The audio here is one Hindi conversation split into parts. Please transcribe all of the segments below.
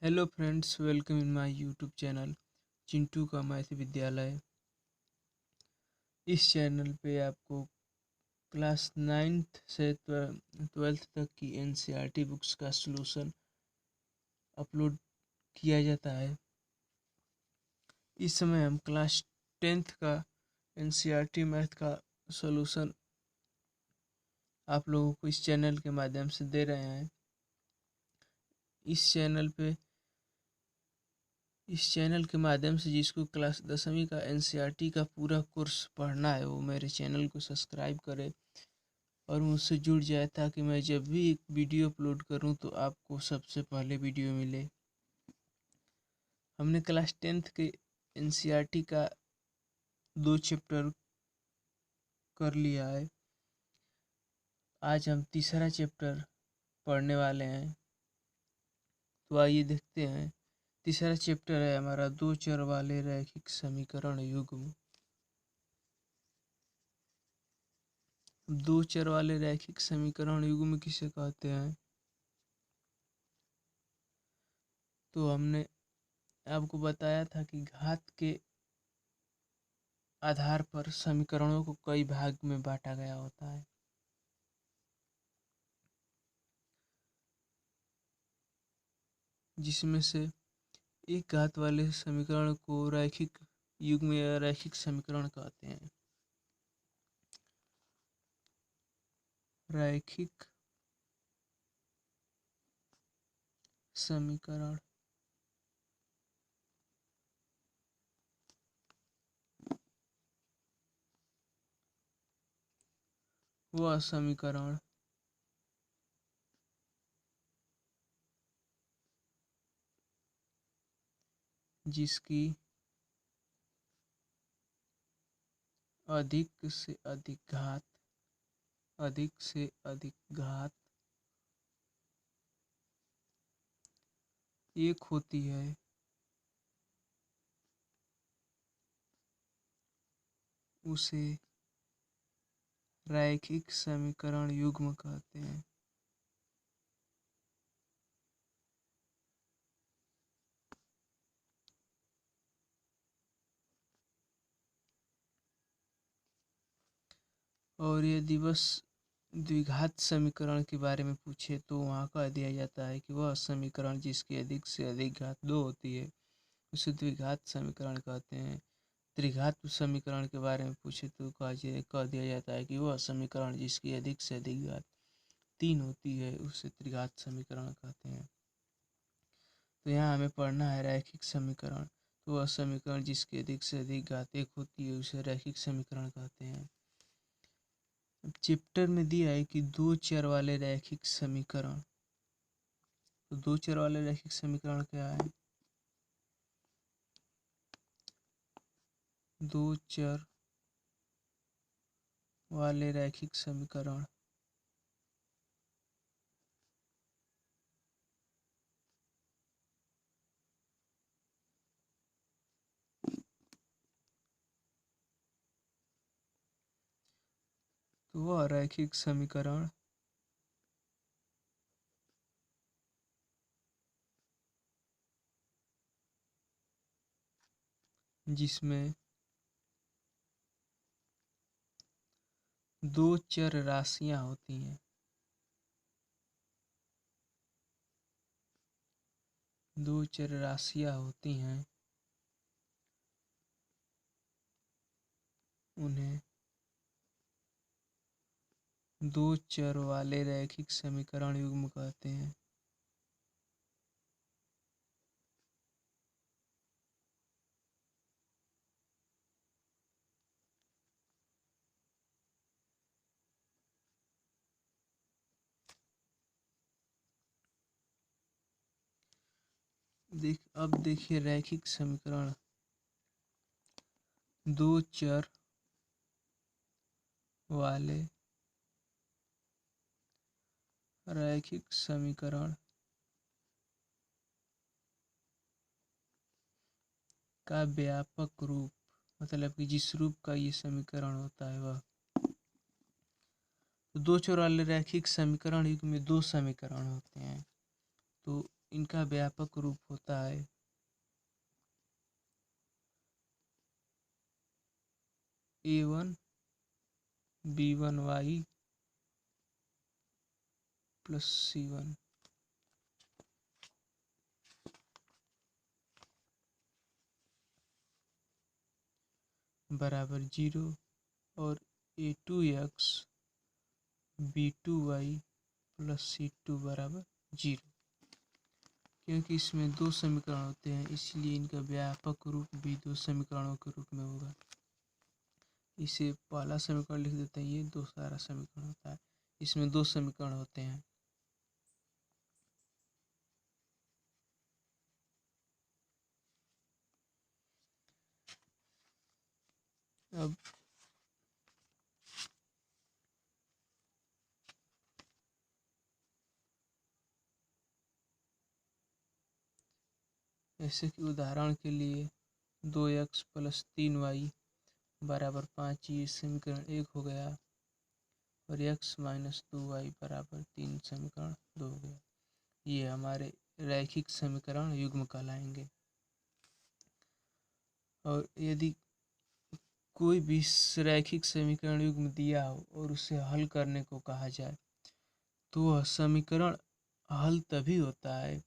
Hello friends, welcome in my YouTube channel Chintu का मैथ विद्यालय। इस चैनल पे आपको क्लास 9th से 12th तक की एनसीईआरटी बुक्स का सलूशन अपलोड किया जाता है। इस समय हम क्लास 10th का एनसीईआरटी मैथ का सलूशन आप लोगों को इस चैनल के माध्यम से दे रहे हैं। इस चैनल के माध्यम से जिसको क्लास 10वीं का एनसीईआरटी का पूरा कोर्स पढ़ना है वो मेरे चैनल को सब्सक्राइब करे और मुझसे जुड़ जाए, ताकि मैं जब भी एक वीडियो अपलोड करूं तो आपको सबसे पहले वीडियो मिले। हमने क्लास 10th के एनसीईआरटी का 2 चैप्टर कर लिया है। आज हम तीसरा चैप्टर पढ़ने वाले हैं, तो आइए देखते हैं। तीसरा चैप्टर है हमारा दो चर वाले रैखिक समीकरण युग्म। दो चर वाले रैखिक समीकरण युग्म किसे कहते हैं? तो हमने आपको बताया था कि घात के आधार पर समीकरणों को कई भाग में बांटा गया होता है। जिसमें से एक घात वाले समीकरण को रैखिक युग्म या रैखिक समीकरण कहते हैं। रैखिक समीकरण वह समीकरण जिसकी अधिक से अधिक घात एक होती है, उसे रैखिक समीकरण युग्म कहते हैं। और यदि बस द्विघात समीकरण के बारे में पूछे तो वहाँ कह दिया जाता है कि वह समीकरण जिसकी अधिक से अधिक घात 2 होती है उसे द्विघात समीकरण कहते हैं। त्रिघात समीकरण के बारे में पूछे तो कह दिया जाता है कि वह समीकरण जिसकी अधिक से अधिक घात 3 होती है उसे त्रिघात समीकरण कहते हैं। तो यहाँ हमें पढ़ना है रैखिक समीकरण। तो वह समीकरण जिसकी अधिक से अधिक घात 1 होती है उसे रैखिक समीकरण कहते हैं। चैप्टर में दिया है कि दो चर वाले रैखिक समीकरण। तो दो चर वाले रैखिक समीकरण क्या है? दो चर वाले रैखिक समीकरण तो वह रैखिक समीकरण जिसमें दो चर राशियां होती हैं। दो चर राशियां होती हैं, उन्हें दो चर वाले रैखिक समीकरण युग्म कहते हैं। अब देखिए रैखिक समीकरण। दो चर वाले रैखिक समीकरण का व्यापक रूप, मतलब कि जिस रूप का ये समीकरण होता है वह। तो दो चर वाले रैखिक समीकरण युग्म में दो समीकरण होते हैं। तो इनका व्यापक रूप होता है A1 B1y प्लस C1 बराबर 0 और A2x B2y प्लस C2 बराबर 0। क्योंकि इसमें दो समीकरण होते हैं इसलिए इनका व्यापक रूप भी दो समीकरणों के रूप में होगा। इसे पहला समीकरण लिख देते हैं, ये दूसरा समीकरण होता है। इसमें दो समीकरण होते हैं। अब ऐसे कि उदाहरण के लिए 2x प्लस 3y बराबर 5 ये समीकरण 1 हो गया और x माइनस 2y बराबर 3 समीकरण 2 हो गया। ये हमारे रैखिक समीकरण युग्म कहलाएंगे। और यदि कोई भी रैखिक समीकरण युग्म दिया हो और उसे हल करने को कहा जाए तो वह समीकरण हल तभी होता है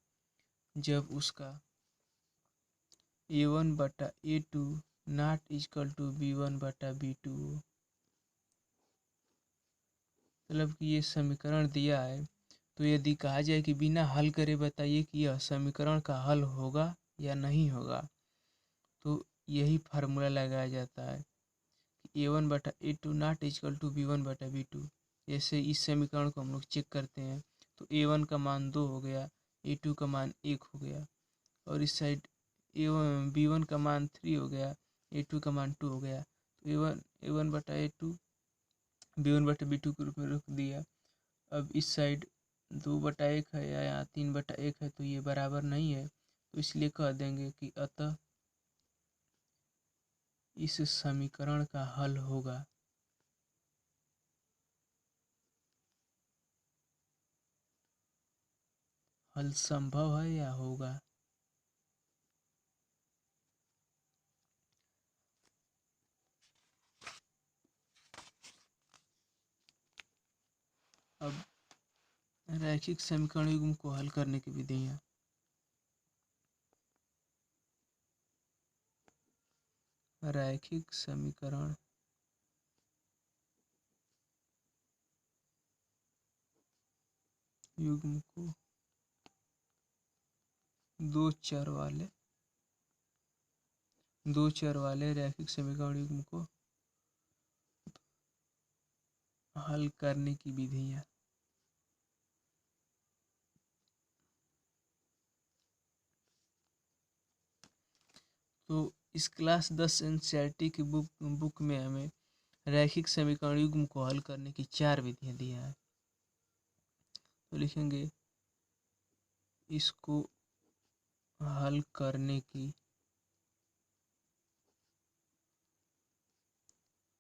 जब उसका A1 बटा A2 not equal to B1 बटा B2 हो। मतलब कि ये समीकरण दिया है तो यदि कहा जाए कि बिना हल करे बताइए कि यह समीकरण का हल होगा या नहीं होगा, तो यही फार्मूला लगाया जाता है कि A1 बटा A2 not equal to B1 बटा B2। जैसे इस समीकरण को हम लोग चेक करते हैं तो A1 का मान 2 हो गया, A2 का मान 1 हो गया और इस साइड B1 का मान 3 हो गया, A2 का मान 2 हो गया। तो A1 बटा A2 B1 बटा B2 के रूप में रख दिया। अब इस साइड 2/1 है या यहाँ 3/1 है तो ये बराबर नहीं है, तो इसलिए कह देंगे कि अतः इस समीकरण का हल होगा। हल संभव है या होगा। अब रैखिक समीकरण युग्म को हल करने की विधियाँ। रैखिक समीकरण युग्म को दो चर वाले रैखिक समीकरण युग्म को हल करने की विधियाँ। तो इस क्लास 10 एनसीईआरटी की बुक में हमें रैखिक समीकरण युग्म को हल करने की 4 विधियाँ दिया है। तो लिखेंगे इसको हल करने की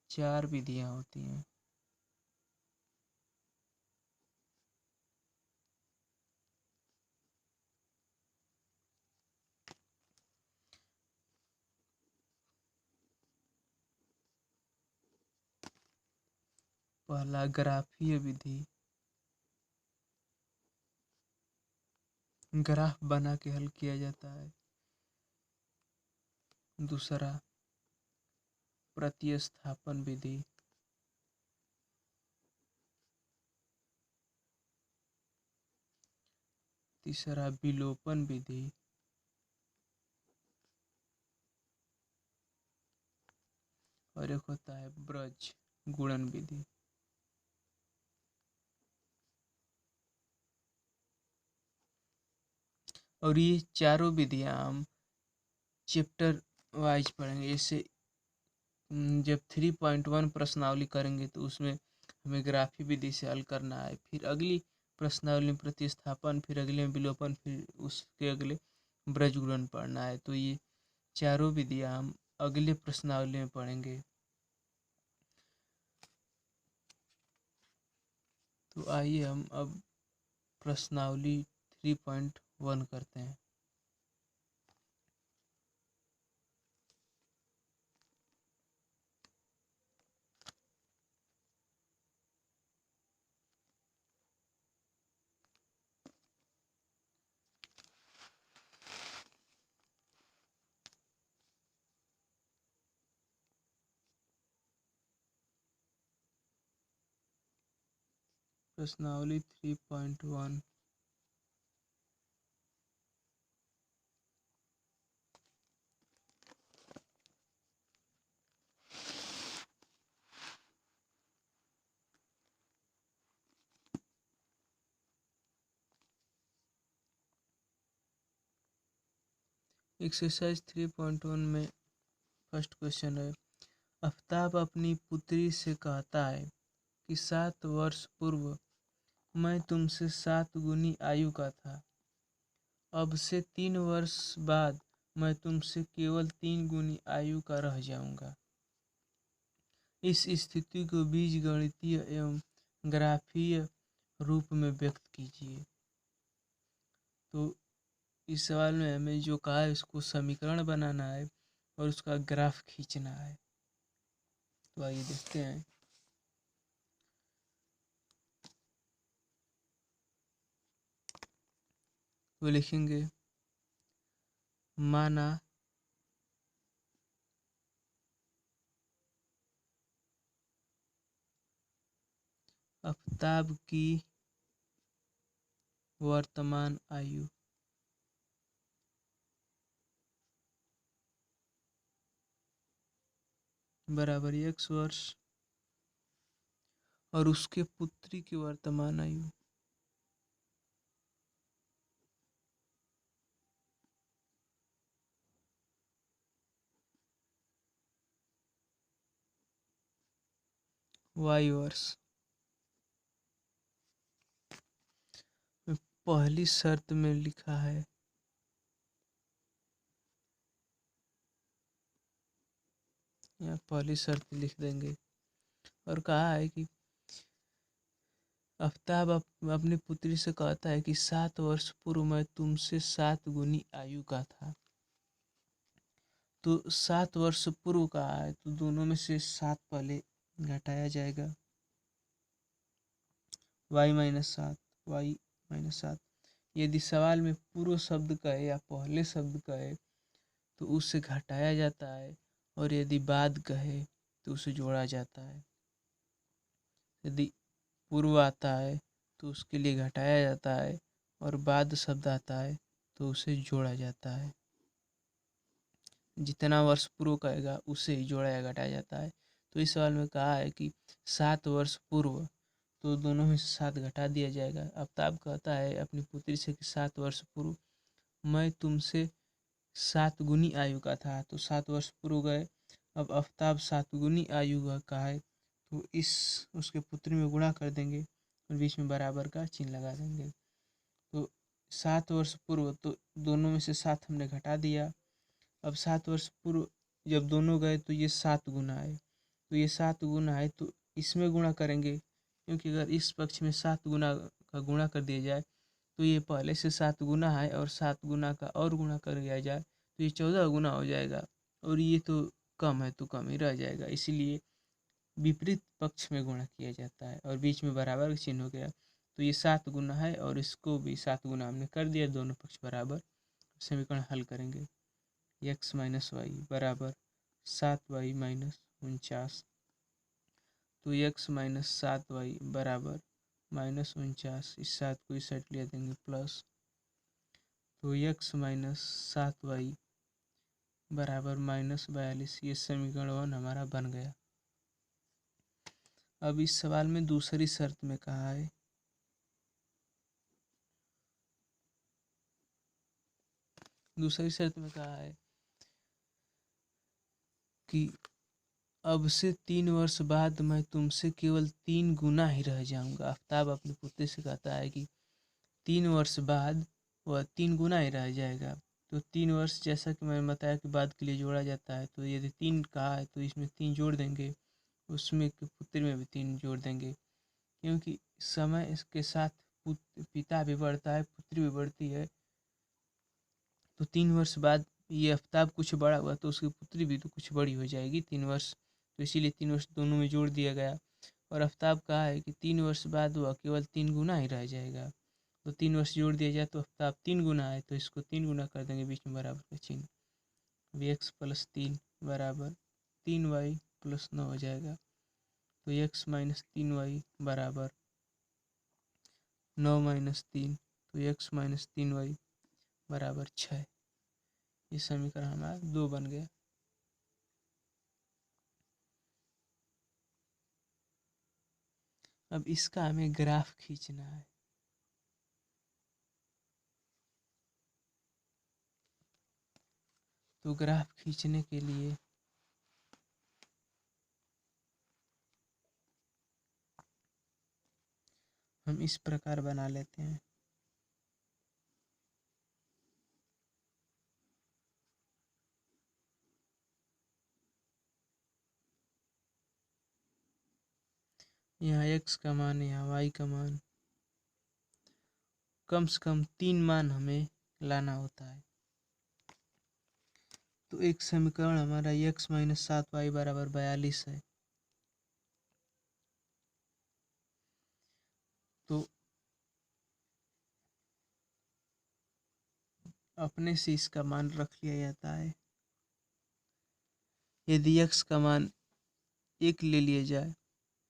4 विधियाँ होती हैं। पहला ग्राफीय विधि, ग्राफ बना के हल किया जाता है। दूसरा प्रतिस्थापन विधि, तीसरा विलोपन विधि, और एक होता है ब्रज गुणन विधि। और ये चारों विधियाँ हम चैप्टर वाइज पढ़ेंगे। जैसे जब 3.1 प्रश्नावली करेंगे तो उसमें हमें ग्राफी विधि से हल करना है, फिर अगली प्रश्नावली में प्रतिस्थापन, फिर अगले में विलोपन, फिर उसके अगले ब्रज गुणन पढ़ना है। तो ये चारों विधियाँ हम अगले प्रश्नावली में पढ़ेंगे। तो आइए हम अब प्रश्नावली 3.1 1 करते हैं। प्रश्नावली 3.1 एक्सरसाइज 3.1 में फर्स्ट क्वेश्चन है, आफ्ताब अपनी पुत्री से कहता है कि 7 वर्ष पूर्व मैं तुमसे 7 गुनी आयु का था। अब से 3 वर्ष बाद मैं तुमसे केवल 3 गुनी आयु का रह जाऊंगा। इस स्थिति को बीजगणितीय एवं ग्राफीय रूप में व्यक्त कीजिए। तो इस सवाल में हमें जो कहा है उसको समीकरण बनाना है और उसका ग्राफ खींचना है। तो आइए देखते हैं। तो लिखेंगे, माना आफ्ताब की वर्तमान आयु बराबर x वर्ष और उसके पुत्री की वर्तमान आयु y वर्ष। पहली शर्त में लिखा है या पहली शर्त लिख देंगे और कहा है कि आफ्ताब अपनी पुत्री से कहता है कि 7 वर्ष पूर्व मैं तुमसे 7 गुनी आयु का था। तो 7 वर्ष पूर्व का है तो दोनों में से 7 पहले घटाया जाएगा, y-7 यदि सवाल में पूर्व शब्द कहे या पहले शब्द कहे तो उससे घटाया जाता है और यदि बाद कहे तो उसे जोड़ा जाता है। यदि पूर्व आता है तो उसके लिए घटाया जाता है और बाद शब्द आता है तो उसे जोड़ा जाता है। जितना वर्ष पूर्व कहेगा उसे ही जोड़ा या घटाया जाता है। तो इस सवाल में कहा है कि 7 वर्ष पूर्व, तो दोनों में से 7 घटा दिया जाएगा। आफ्ताब कहता है अपनी पुत्री से कि 7 वर्ष पूर्व मैं तुमसे 7 गुनी आयु का था। तो 7 वर्ष पूर्व गए, अब आफ्ताब 7 गुनी आयु का है तो इस उसके पुत्री में गुणा कर देंगे और बीच में बराबर का चिन्ह लगा देंगे। तो 7 वर्ष पूर्व, तो दोनों में से 7 हमने घटा दिया। अब 7 वर्ष पूर्व जब दोनों गए तो ये 7 गुना है, तो ये 7 गुना है तो इसमें गुणा करेंगे, क्योंकि अगर इस पक्ष में 7 गुना का गुणा कर दिया जाए तो ये पहले से 7 गुना है और 7 गुना का और गुणा कर दिया जाए तो ये 14 गुना हो जाएगा और ये तो कम है तो कम ही रह जाएगा। इसीलिए विपरीत पक्ष में गुणा किया जाता है और बीच में बराबर का चिन्ह हो गया। तो ये 7 गुना है और इसको भी 7 गुना हमने कर दिया, दोनों पक्ष बराबर। समीकरण हल करेंगे, x माइनस वाई बराबर 7y-49। तो x माइनस 7y बराबर -49, इस 7 को इस साइड ले देंगे प्लस, तो x माइनस 7y बराबर -42। ये समीकरण 1 हमारा बन गया। अब इस सवाल में दूसरी शर्त में कहा है कि अब से 3 वर्ष बाद मैं तुमसे केवल 3 गुना ही रह जाऊंगा। आफ्ताब अपनी पुत्री से कहता है कि 3 वर्ष बाद वह 3 गुना ही रह जाएगा। तो 3 वर्ष जैसा कि मैंने बताया कि बाद के लिए जोड़ा जाता है, तो यदि 3 कहा है तो इसमें 3 जोड़ देंगे, उसमें पुत्री में भी 3 जोड़ देंगे, क्योंकि समय के साथ पिता भी बढ़ता है, पुत्री भी बढ़ती है। तो 3 वर्ष बाद ये आफ्ताब कुछ बड़ा हुआ तो उसकी पुत्री भी तो कुछ बड़ी हो जाएगी 3 वर्ष, तो इसीलिए 3 वर्ष दोनों में जोड़ दिया गया। और आफ्ताब कहा है कि 3 वर्ष बाद वह केवल 3 गुना ही रह जाएगा, तो 3 वर्ष जोड़ दिया जाए तो आफ्ताब 3 गुना है, तो इसको 3 गुना कर देंगे, बीच में बराबर का चिन्ह। x + 3 बराबर 3y + 9 हो जाएगा। तो x - 3y बराबर 9 - 3, तो x - 3y बराबर 6। ये समीकरण हमारा 2 बन गया। अब इसका हमें ग्राफ खींचना है। तो ग्राफ खींचने के लिए हम इस प्रकार बना लेते हैं। यहाँ x का मान, यहाँ y का मान, कम से कम 3 मान हमें लाना होता है। तो एक समीकरण हमारा x - 7y बराबर 42 है। तो अपने से इसका मान रख लिया जाता है। यदि x का मान 1 ले लिया जाए,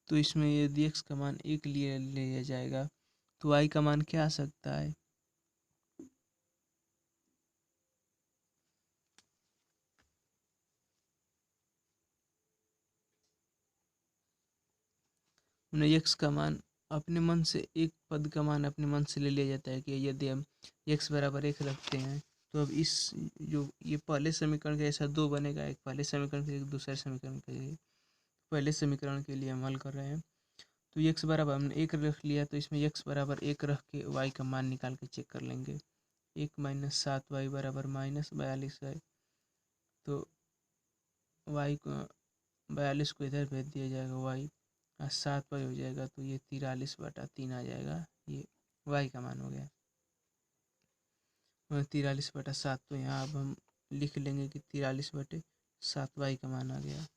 तो इसमें यदि x का मान 1 ले लिया जाएगा तो y का मान क्या आ सकता है? उन्हें x का मान अपने मन से, एक पद का मान अपने मन से ले लिया जाता है कि यदि हम x बराबर 1 रखते हैं तो अब इस जो ये पहले समीकरण का ऐसा 2 बनेगा, एक पहले समीकरण के एक दूसरे समीकरण के लिए। पहले समीकरण के लिए हम हल कर रहे हैं, तो x बराबर हमने 1 रख लिया, तो इसमें x बराबर 1 रख के y का मान निकाल के चेक कर लेंगे। 1 - 7y बराबर -42 है, तो y को 42 को इधर भेज दिया जाएगा, y 7y हो जाएगा, तो ये 43/3 आ जाएगा। ये y का मान हो गया। 43/7, तो यहाँ अब हम लिख लेंगे कि 43/7 y का मान आ गया।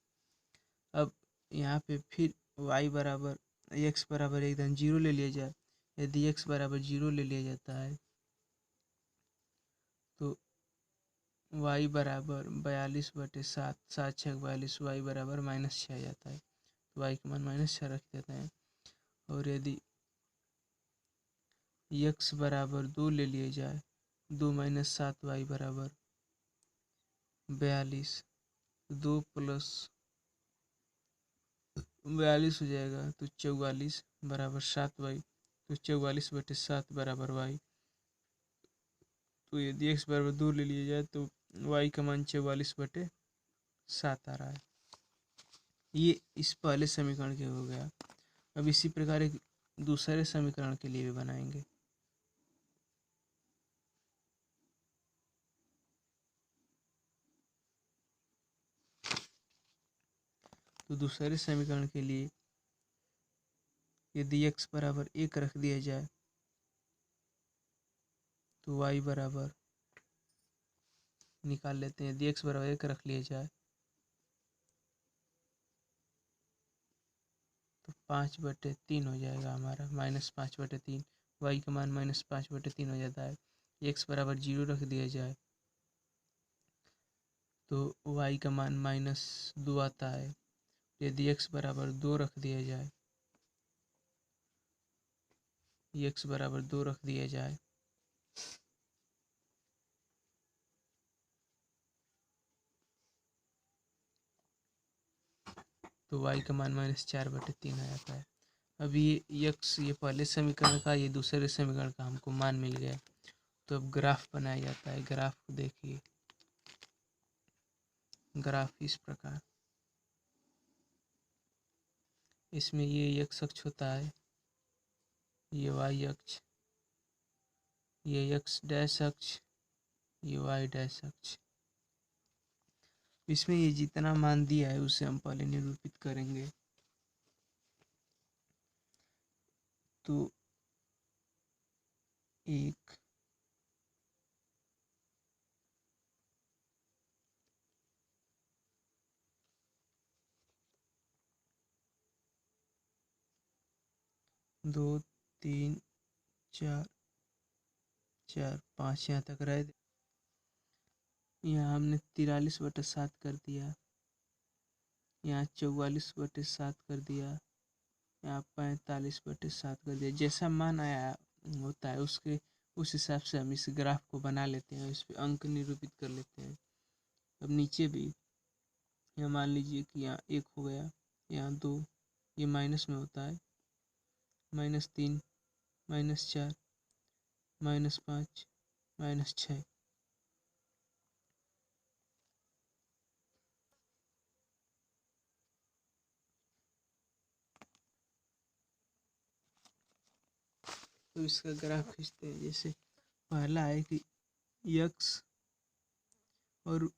अब यहाँ पे फिर y बराबर x बराबर एकदम 0 ले लिया जाए। यदि x बराबर 0 ले लिया जाता है तो y बराबर 42/7, 7 6 42, y बराबर -6 आ जाता है, तो y का मान -6 रख देते हैं। और यदि x बराबर 2 ले लिया जाए, 2 - 7y बराबर 42, 2 + 42 हो जाएगा, तो 44 बराबर 7y, तो 44/7 बराबर y। तो यदि x बराबर 2 ले लिया जाए तो y का मान 44/7 आ रहा है। ये इस पहले समीकरण के हो गया। अब इसी प्रकार एक दूसरे समीकरण के लिए भी बनाएंगे। तो दूसरे समीकरण के लिए यदि x बराबर 1 रख दिया जाए तो y बराबर निकाल लेते हैं। यदि x बराबर 1 रख लिया जाए तो 5/3 हो जाएगा हमारा, -5/3। y का मान -5/3 हो जाता है। x बराबर 0 रख दिया जाए तो y का मान -2 आता है। यदि x बराबर 2 रख दिया जाए, x बराबर 2 रख दिया जाए तो y का मान -4/3 आ जाता है। अब ये x, ये पहले समीकरण का, ये दूसरे समीकरण का हमको मान मिल गया। तो अब ग्राफ बनाया जाता है। ग्राफ को देखिए, ग्राफ इस प्रकार, इसमें ये x अक्ष होता है, ये y अक्ष, ये x डैश अक्ष, ये y डैश अक्ष। इसमें ये जितना मान दिया है उसे हम पहले निरूपित करेंगे। तो 1 2 3 4 4 5 यहाँ तक रहे। यहाँ हमने 43/7 कर दिया, यहाँ 44/7 कर दिया, यहाँ 45/7 कर दिया। जैसा मान आया होता है उसके उस हिसाब से हम इस ग्राफ को बना लेते हैं, इस पे अंक निरूपित कर लेते हैं। अब नीचे भी यहाँ मान लीजिए कि यहाँ 1 हो गया, यहाँ 2, ये माइनस में होता है, -3, -4, -5, -6। तो इसका ग्राफ खींचते हैं। जैसे पहला है कि x और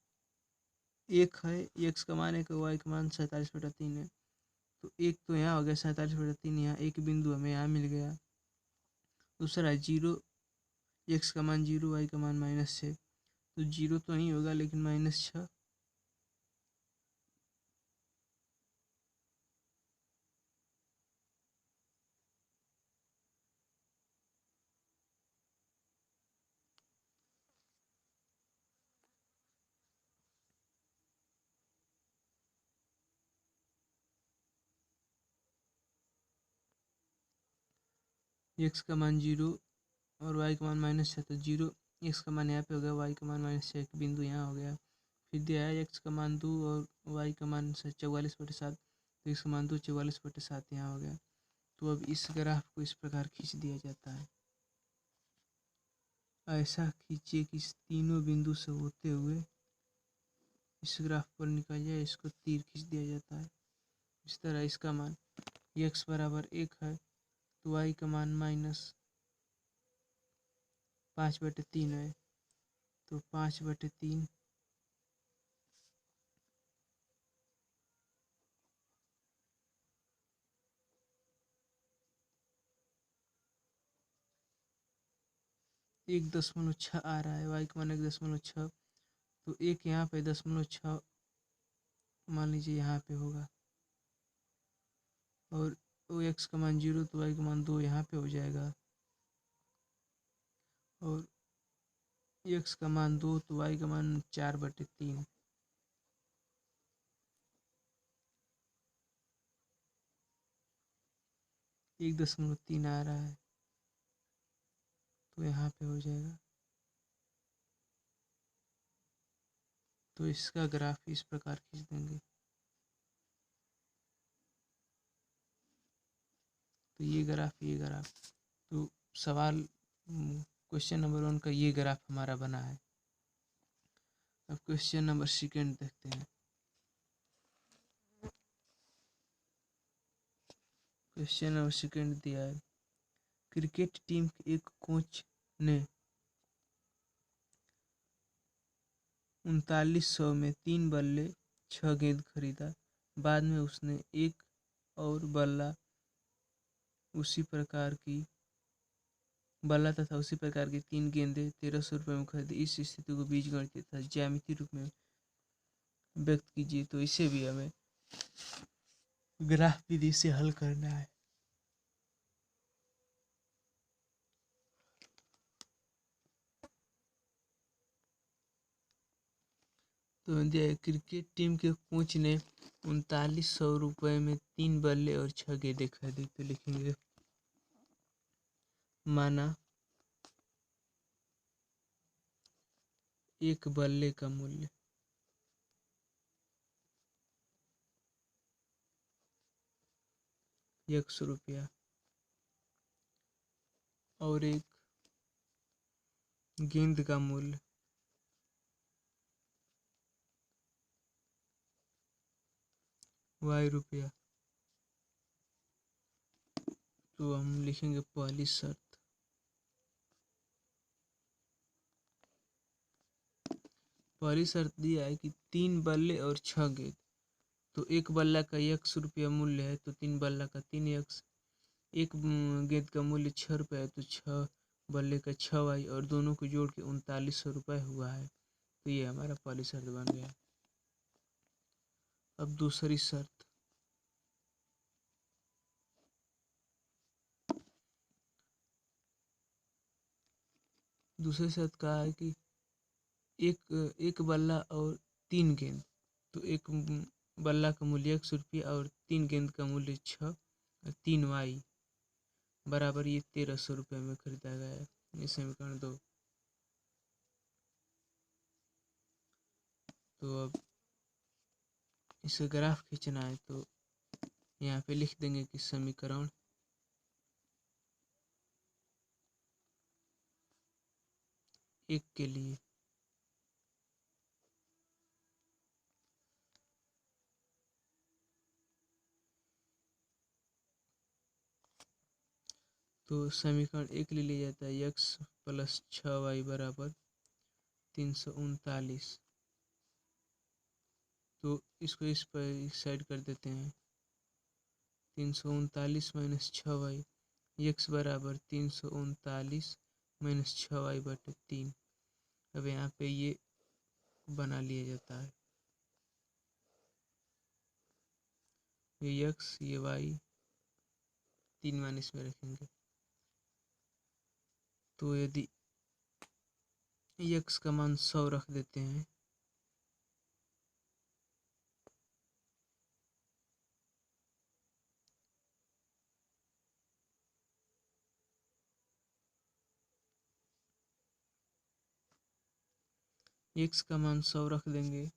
1 है, x का मान 1 y का मान 47/3 है। तो एक तो यहाँ हो गया 47/3, यहाँ एक बिंदु हमें यहाँ मिल गया। दूसरा 0, x का मान 0, y का मान -6, तो 0 तो नहीं होगा लेकिन -6। x का मान 0 और y का मान -6, तो 0 x का मान यहाँ पे हो गया, y का मान -6, एक बिंदु यहाँ हो गया। फिर दिया है x का मान 2 और y का मान 44/7, तो x का मान 2 44/7 यहाँ हो गया। तो अब इस ग्राफ को इस प्रकार खींच दिया जाता है। ऐसा खींचिए कि इस तीनों बिंदु से होते हुए इस ग्राफ पर निकल जाए, इसको तीर खींच दिया जाता है। इस तरह इसका मान x बराबर 1 है, तो y का मान -5/3 है, तो 5/3 1.6 आ रहा है, y का मान 1.6, तो एक यहाँ पे 0.6 मान लीजिए यहाँ पे होगा, और वो x का मान 0 तो y का मान 2 यहाँ पे हो जाएगा, और x का मान 2 तो y का मान 4/3। एक 1.3 आ रहा है, तो यहाँ पे हो जाएगा। तो इसका ग्राफ इस प्रकार खींच देंगे। तो ये ग्राफ तो सवाल क्वेश्चन नंबर 1 का ये ग्राफ हमारा बना है। अब क्वेश्चन नंबर 2 देखते हैं। क्वेश्चन नंबर 2 दिया है, क्रिकेट टीम के एक कोच ने 3900 में 3 बल्ले 6 गेंद खरीदा। बाद में उसने एक और बल्ला तथा उसी प्रकार की 3 गेंदें 1300 रुपये में खरीदी। इस स्थिति को बीजगणित तथा ज्यामितीय रूप में व्यक्त कीजिए। तो इसे भी हमें ग्राफ विधि से हल करना है। तो क्रिकेट टीम के कोच ने 3900 रुपये में 3 बल्ले और 6 गेंदें खरीदी। तो लिखेंगे माना एक बल्ले का मूल्य ₹100 और एक गेंद का मूल्य ₹Y। तो हम लिखेंगे पहली शर्त दिया है कि 3 बल्ले और 6 गेंद। तो एक बल्ला का ₹100 मूल्य है, तो 3 बल्ला का 3x, एक गेंद का मूल्य ₹6 है, तो 6 बल्ले का 6y, और दोनों को जोड़ के 3900 रुपये हुआ है। तो ये हमारा पहली शर्त बन गया। अब दूसरी शर्त, दूसरे शब्द कहा है कि एक बल्ला और 3 गेंद। तो एक बल्ला का मूल्य 100 रुपया और 3 गेंद का मूल्य 6 और 3y बराबर ये 1300 रुपये में खरीदा गया है। ये समीकरण 2। तो अब इसे ग्राफ खींचना है तो यहाँ पे लिख देंगे कि समीकरण 1 के लिए तो समीकरण 1 ले लिया जाता है x प्लस 6y बराबर 339। तो इसको इस पर इस साइड कर देते हैं। 339 माइनस 6y, x बराबर 339 माइनस 6y बटे 3। अब यहाँ पे ये बना लिया जाता है, ये x ये y 3 माइनस में रखेंगे। तो यदि x का मान 100 रख देते हैं x का मान 100 रख देंगे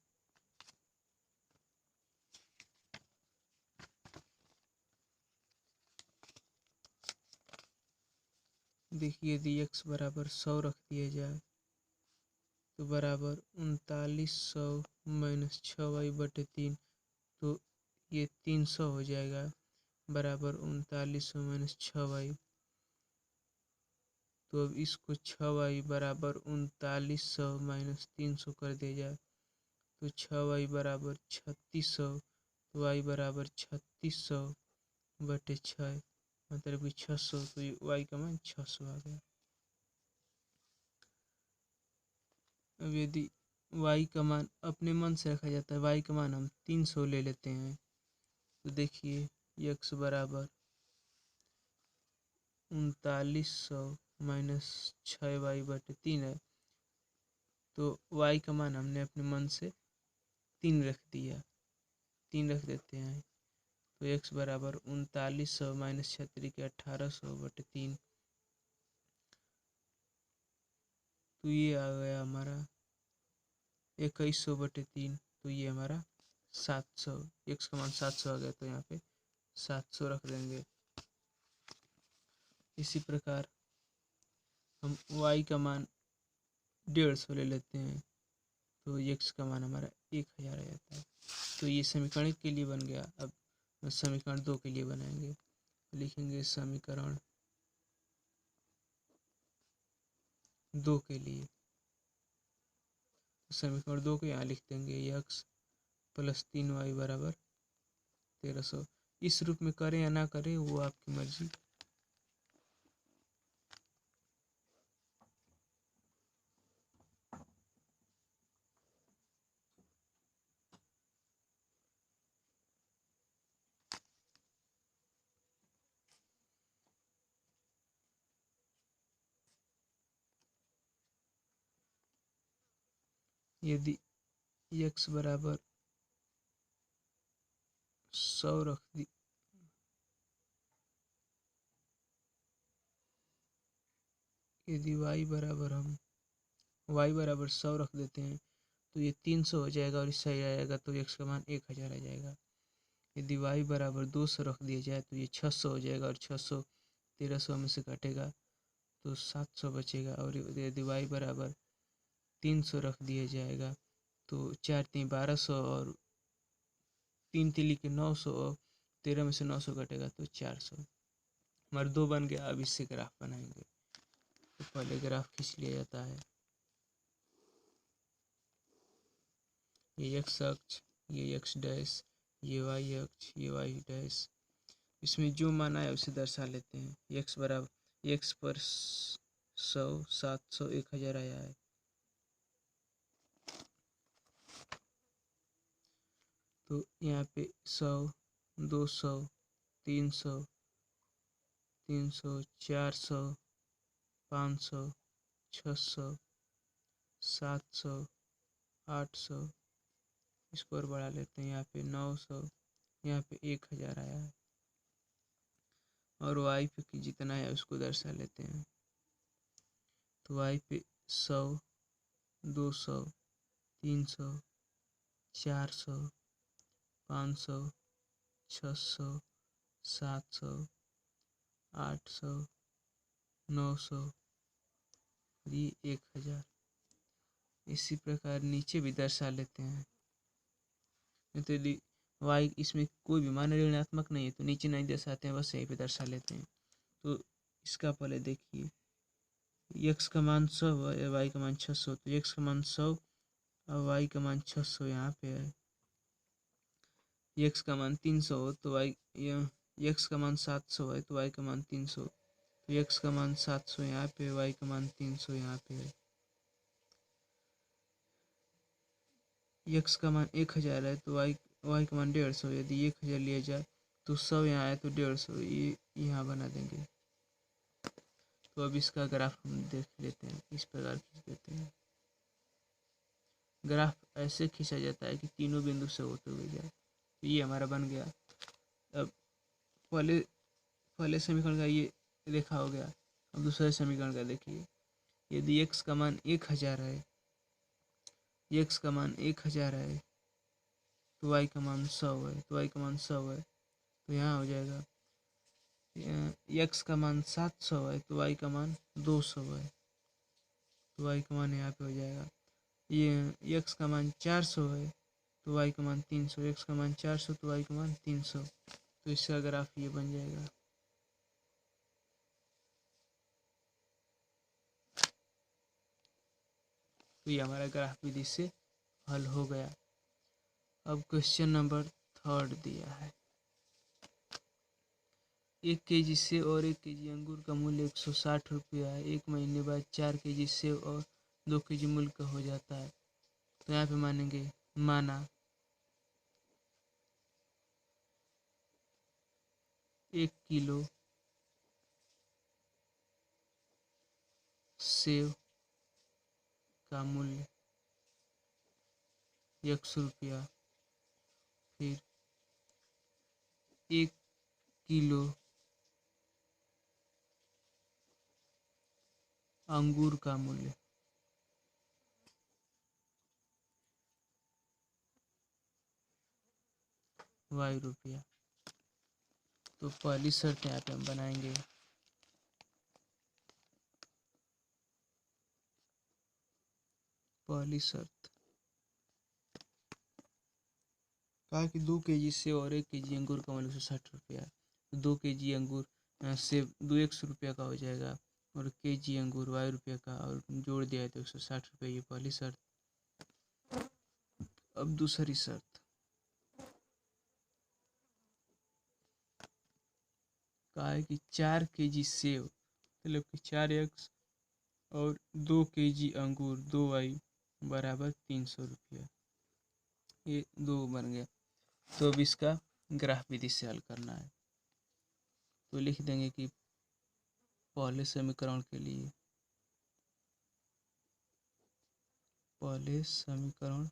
देखिए यदि x बराबर 100 रख दिया जाए तो बराबर 3900 माइनस 6y बटे 3। तो ये 300 हो जाएगा बराबर 3900 माइनस 6y। तो अब इसको 6y बराबर 3900 माइनस 300 कर दिया जाए तो 6y बराबर 3600। तो y बराबर 3600 बटे 6 मतलब कि 600। तो ये y का मान 600 आ गया। अब यदि y का मान अपने मन से रखा जाता है, y का मान हम 300 ले लेते हैं तो देखिए x बराबर 3900 माइनस 6y बटे 3 है। तो y का मान हमने अपने मन से 3 रख दिया, 3 रख देते हैं। तो x बराबर 3900 माइनस 6 के 1800 बटे 3। तो ये आ गया हमारा 2100 बटे 3। तो ये हमारा 700, x का मान 700 आ गया तो यहाँ पे 700 रख देंगे। इसी प्रकार हम y का मान 150 ले लेते हैं तो x का मान हमारा 1000 आ जाता है। तो ये समीकरण 1 के लिए बन गया। अब समीकरण 2 के लिए बनाएंगे, लिखेंगे समीकरण 2 के लिए। समीकरण 2 को यहाँ लिख देंगे x प्लस 3y बराबर 1300। इस रूप में करें या ना करें वो आपकी मर्जी। यदि x बराबर 100 रख दी, यदि y बराबर 100 रख देते हैं तो ये 300 हो जाएगा और इससे आ जाएगा तो x का मान 1000 आ जाएगा। यदि y बराबर 200 रख दिया जाए तो ये 600 हो जाएगा और 600 1300 में से कटेगा तो 700 बचेगा। और यदि y बराबर 300 रख दिया जाएगा तो 4 3 1200 और 3 तिली के 900 और 13 में से 900 कटेगा तो 400। हमारा 2 बन गया। अब इससे ग्राफ बनाएंगे तो पहले ग्राफ खींच लिया जाता है। ये x अक्ष, ये x डैश, ये y अक्ष, ये y डैश। इसमें जो मान आया उसे दर्शा लेते हैं। x बराबर x पर 100 700 1000 आया है। तो यहाँ पे 100 200 300 400 500 600, 700, 800, इसको और बढ़ा लेते हैं, यहाँ पे 900, यहाँ पे 1000 आया है, और वाई पे जितना है उसको दर्शा लेते हैं। तो वाई पे 100, 200, 300, 400, 500, 600, 700, 800, 900, ये 1000। इसी प्रकार नीचे भी दर्शा लेते हैं। तो यदि y इसमें कोई भी मान ऋणात्मक नहीं है तो नीचे नहीं दर्शाते हैं, बस यहीं पे दर्शा लेते हैं। तो इसका पहले देखिए, x का मान 100 है, y का मान 600, तो x का मान 100 और y का मान 600 यहाँ पे है। x का मान 300 हो तो x का मान 700 है तो y का मान 300, तो x का मान 700 यहाँ पे, y का मान 300 यहाँ पे है। x का मान 1000 है तो y का मान 150, यदि 1000 लिया जाए तो 100 यहाँ है तो 150 ये यहाँ बना देंगे। तो अब इसका ग्राफ हम देख लेते हैं, इस प्रकार खींच देते हैं। ग्राफ ऐसे खींचा जाता है कि तीनों बिंदु से होते हुए जाए। तो ये हमारा बन गया। अब पहले समीकरण का ये रेखा हो गया। अब दूसरे समीकरण का देखिए, यदि x का मान 1000 है, x का मान 1000 है तो y का मान 100 है, तो y का मान 100 है तो यहाँ हो जाएगा। x का मान 700 है तो y का मान 200 है, तो y का मान यहाँ पे हो जाएगा। ये x का मान 400 है तो y का मान 300, x का मान 400 तो y का मान 300, तो इसका ग्राफ ये बन जाएगा। तो ये हमारा ग्राफ विधि से हल हो गया। अब क्वेश्चन नंबर 3 दिया है, 1 केजी सेब और 1 केजी अंगूर का मूल्य 160 रुपया है। 1 महीने बाद 4 केजी सेब और 2 केजी मूल्य का हो जाता है। तो यहाँ पे मानेंगे, माना 1 किलो सेब का मूल्य 100 रुपया, फिर 1 किलो अंगूर का मूल्य ₹y। तो पहली शर्त यहाँ पे हम बनाएंगे, पहली शर्त कहा कि 2 केजी सेब और 1 केजी अंगूर का मूल्य 160 रुपया है। तो 2 केजी अंगूर सेब 100 रुपया का हो जाएगा और केजी अंगूर ₹y का, और जोड़ दिया है तो 160 रुपये, ये पहली शर्त। अब दूसरी शर्त कहा है कि 4 केजी सेब मतलब कि 4x और 2 केजी अंगूर 2y बराबर 300 रुपया, ये 2 बन गया। तो अब इसका ग्राफ विधि से हल करना है। तो लिख देंगे कि पहले समीकरण के लिए, पहले समीकरण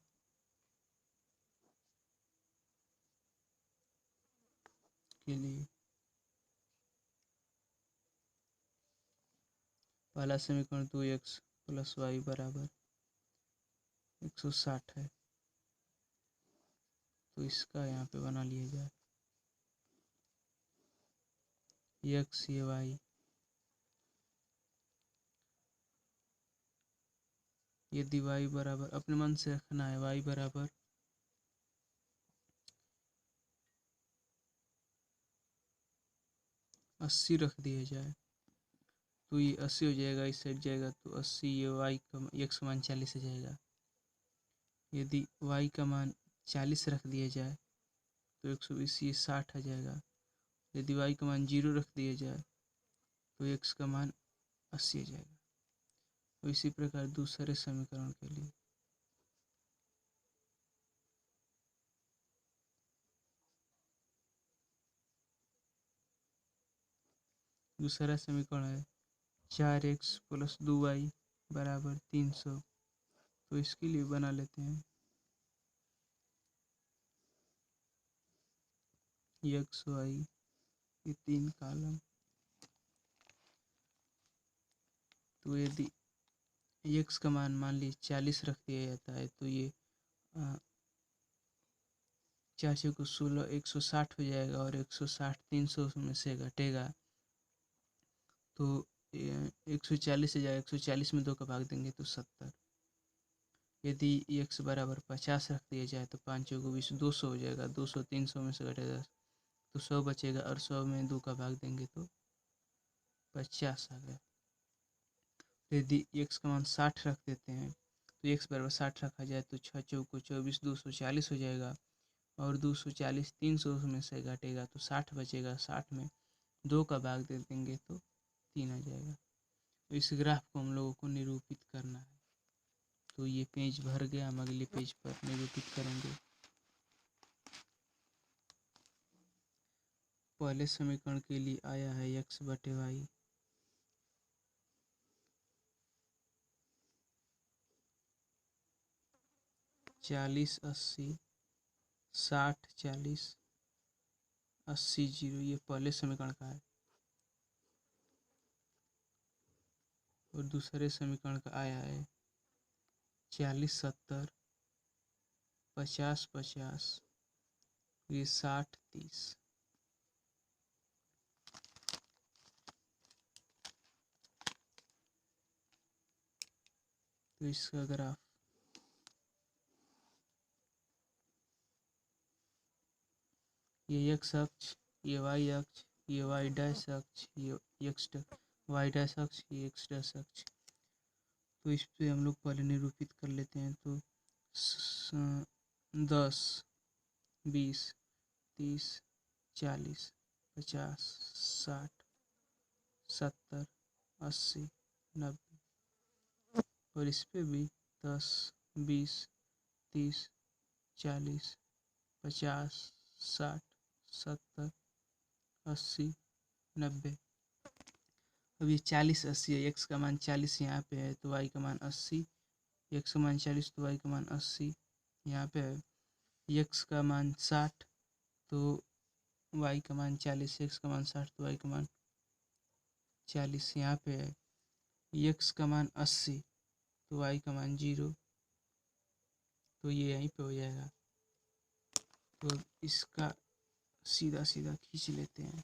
के लिए पहला समीकरण 2x प्लस वाई बराबर 160 है, तो इसका यहाँ पे बना लिया जाए x ये y, यदि y बराबर, अपने मन से रखना है, y बराबर 80 रख दिया जाए तो ये 80 हो जाएगा, इस साइड जाएगा तो 80, ये y का x का मान 40 हो जाएगा। यदि y का मान 40 रख दिया जाए तो 120, ये 60 आ जाएगा। यदि y का मान 0 रख दिया जाए तो x का मान 80 आ जाएगा। तो इसी प्रकार दूसरे समीकरण के लिए, दूसरा समीकरण है 4x प्लस 2y बराबर 300। तो इसके लिए बना लेते हैं एक्स वाई, ये 3 कॉलम। तो यदि एक्स का मान लीजिए 40 रख दिया जाता है तो ये 4 को 16 160 हो जाएगा, और 160 300 में से घटेगा तो 140 से जाएगा, 140 में 2 का भाग देंगे तो 70। यदि x बराबर 50 रख दिया जाए तो 5 को 20 200 हो जाएगा, 200 300 में से घटेगा तो 100 बचेगा, और 100 में 2 का भाग देंगे तो 50 आ गया। यदि x का मान 60 रख देते हैं तो x बराबर 60 रखा जाए तो 6 चौको 24 240 हो जाएगा, और 240 300 में से घटेगा तो 60 बचेगा, 60 में 2 का भाग दे देंगे तो 3 आ जाएगा। तो इस ग्राफ को हम लोगों को निरूपित करना है। तो ये पेज भर गया, हम अगले पेज पर निरूपित करेंगे। पहले समीकरण के लिए आया है x बटे वाई, चालीस 80 60 40 80 0, ये पहले समीकरण का है। और दूसरे समीकरण का आया है 40 70 50 50, ये 60 30। तो इसका ग्राफ ये x अक्ष, ये y अक्ष, ये y डैश अक्ष, ये y डैश अक्ष, ये x डैश अक्ष। तो इस पे हम लोग पहले निरूपित कर लेते हैं। तो 10 20 30 40 50 60 70 80 90। और इस पे भी 10 20 30 40 50 60 70 80 90। अब ये 40 80 है, x का मान 40 यहाँ पे है तो y का मान 80, x का मान 40 तो y का मान 80 यहाँ पे है। x का मान 60 तो y का मान 40, x का मान 60 तो y का मान 40 यहाँ पे है। x का मान 80 तो y का मान 0, तो ये यहीं पे हो जाएगा। तो इसका सीधा सीधा खींच लेते हैं।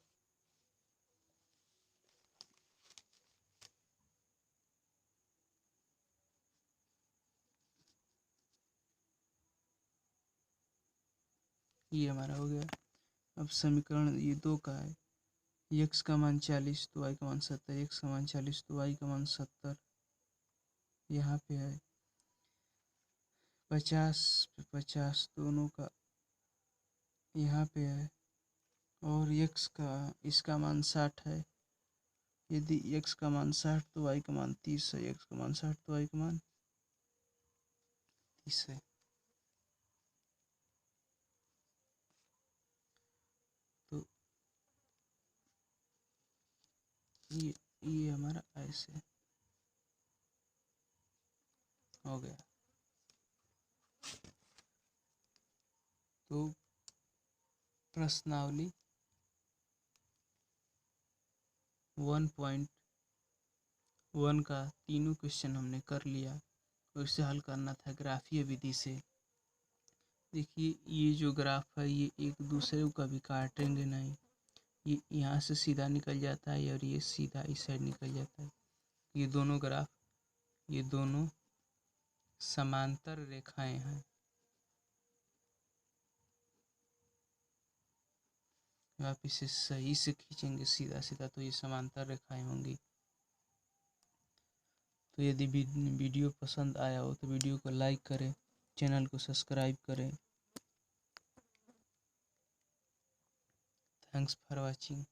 ये हमारा हो गया। अब समीकरण ये 2 का है, x का मान 40 तो y का मान 70, x का मान 40 तो y का मान 70 यहाँ पे है। 50 पे 50 दोनों का यहाँ पे है, और x का इसका मान 60 है। यदि x का मान 60 तो y का मान 30 है, x का मान 60 तो y का मान 30 है। तो ये हमारा ऐसे हो गया। तो प्रश्नावली 1.1 का तीनों क्वेश्चन हमने कर लिया, और इसे हल करना था ग्राफीय विधि से। देखिए ये जो ग्राफ है ये एक दूसरे को कभी काटेंगे नहीं, ये यहाँ से सीधा निकल जाता है और ये सीधा इस साइड निकल जाता है। ये दोनों ग्राफ, ये दोनों समांतर रेखाएं हैं। आप इसे सही से खींचेंगे सीधा सीधा तो ये समांतर रेखाएं होंगी। तो यदि वीडियो पसंद आया हो तो वीडियो को लाइक करें, चैनल को सब्सक्राइब करें। Thanks for watching.